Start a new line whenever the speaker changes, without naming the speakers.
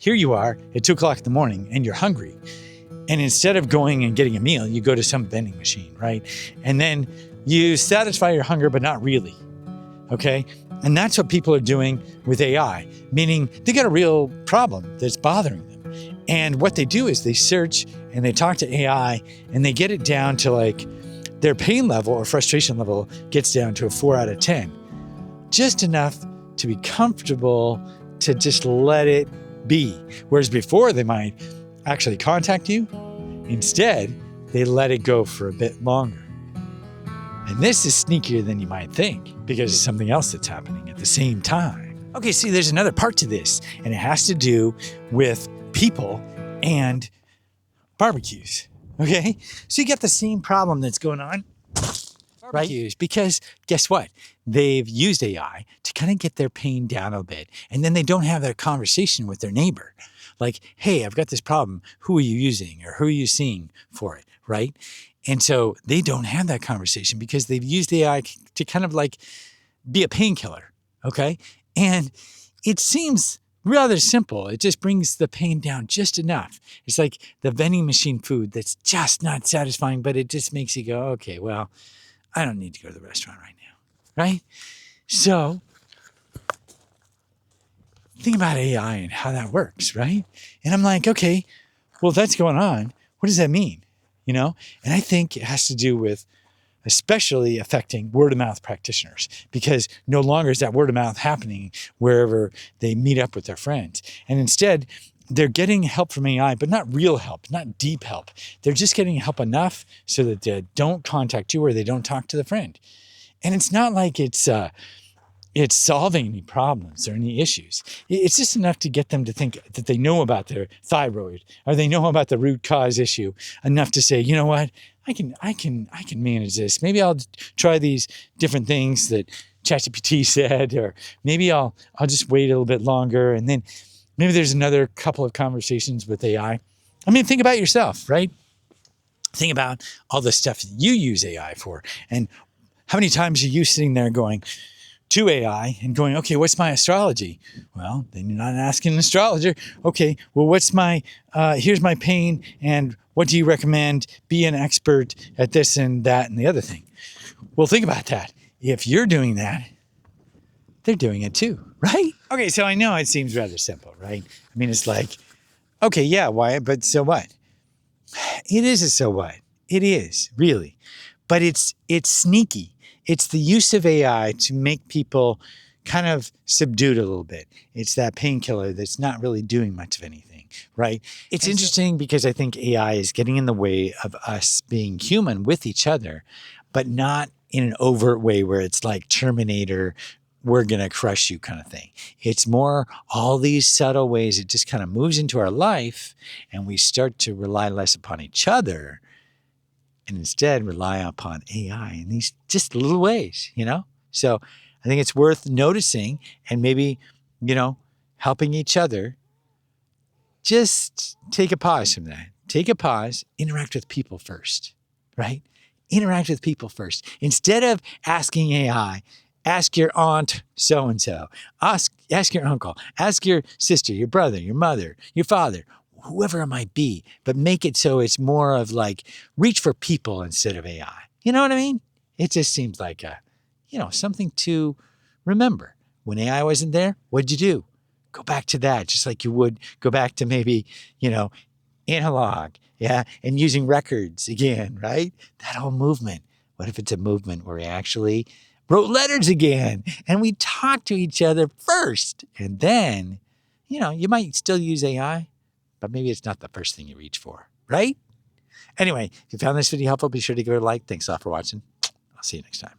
Here you are at 2 o'clock in the morning and you're hungry. And instead of going and getting a meal, you go to some vending machine, right? And then you satisfy your hunger, but not really, okay? And that's what people are doing with AI, meaning they got a real problem that's bothering them. And what they do is they search and they talk to AI and they get it down to like their pain level or frustration level gets down to a 4 out of 10. Just enough to be comfortable to just let it be. Whereas before they might actually contact you. Instead, they let it go for a bit longer. And this is sneakier than you might think because it's something else that's happening at the same time. Okay, see, there's another part to this, and it has to do with people and barbecues, okay? So you get the same problem that's going on, right? Because guess what? They've used AI to kind of get their pain down a bit, and then they don't have that conversation with their neighbor. Like, hey, I've got this problem. Who are you using or who are you seeing for it, right? And so they don't have that conversation because they've used AI to kind of like be a painkiller, okay? And it seems rather simple. It just brings the pain down just enough. It's like the vending machine food that's just not satisfying, but it just makes you go, okay, well, I don't need to go to the restaurant right now, right? So think about AI and how that works, right? And I'm like, okay, well, if that's going on, what does that mean? You know? And I think it has to do with especially affecting word of mouth practitioners because no longer is that word of mouth happening wherever they meet up with their friends. And instead, they're getting help from AI, but not real help, not deep help. They're just getting help enough so that they don't contact you or they don't talk to the friend. And it's not like it's solving any problems or any issues. It's just enough to get them to think that they know about their thyroid or they know about the root cause issue enough to say, you know what, I can manage this. Maybe I'll try these different things that ChatGPT said, or maybe I'll just wait a little bit longer. And then maybe there's another couple of conversations with AI. I mean, think about yourself, right? Think about all the stuff you use AI for. And how many times are you sitting there going to AI and going, okay, what's my astrology? Well, then you're not asking an astrologer. Okay, well, here's my pain and what do you recommend? Be an expert at this and that and the other thing. Well, think about that. If you're doing that, they're doing it too, right? Okay, so I know it seems rather simple, right? I mean, it's like, okay, yeah, Wyatt, but so what? It is a so what. It is, really. But it's sneaky. It's the use of AI to make people kind of subdued a little bit. It's that painkiller that's not really doing much of anything, right? It's interesting because I think AI is getting in the way of us being human with each other, but not in an overt way where it's like Terminator, we're going to crush you kind of thing. It's more all these subtle ways it just kind of moves into our life and we start to rely less upon each other and instead rely upon AI in these just little ways, you know? So I think it's worth noticing and maybe, helping each other. Just take a pause from that. Take a pause, interact with people first, right? Interact with people first. Instead of asking AI, ask your aunt so-and-so, ask your uncle, ask your sister, your brother, your mother, your father, whoever it might be, but make it so it's more of like reach for people instead of AI. You know what I mean? It just seems like something to remember. When AI wasn't there, what'd you do? Go back to that, just like you would go back to maybe, analog, yeah, and using records again, right? That whole movement. What if it's a movement where we actually wrote letters again and we talked to each other first and then, you might still use AI, but maybe it's not the first thing you reach for, right? Anyway, if you found this video helpful, be sure to give it a like. Thanks a lot for watching. I'll see you next time.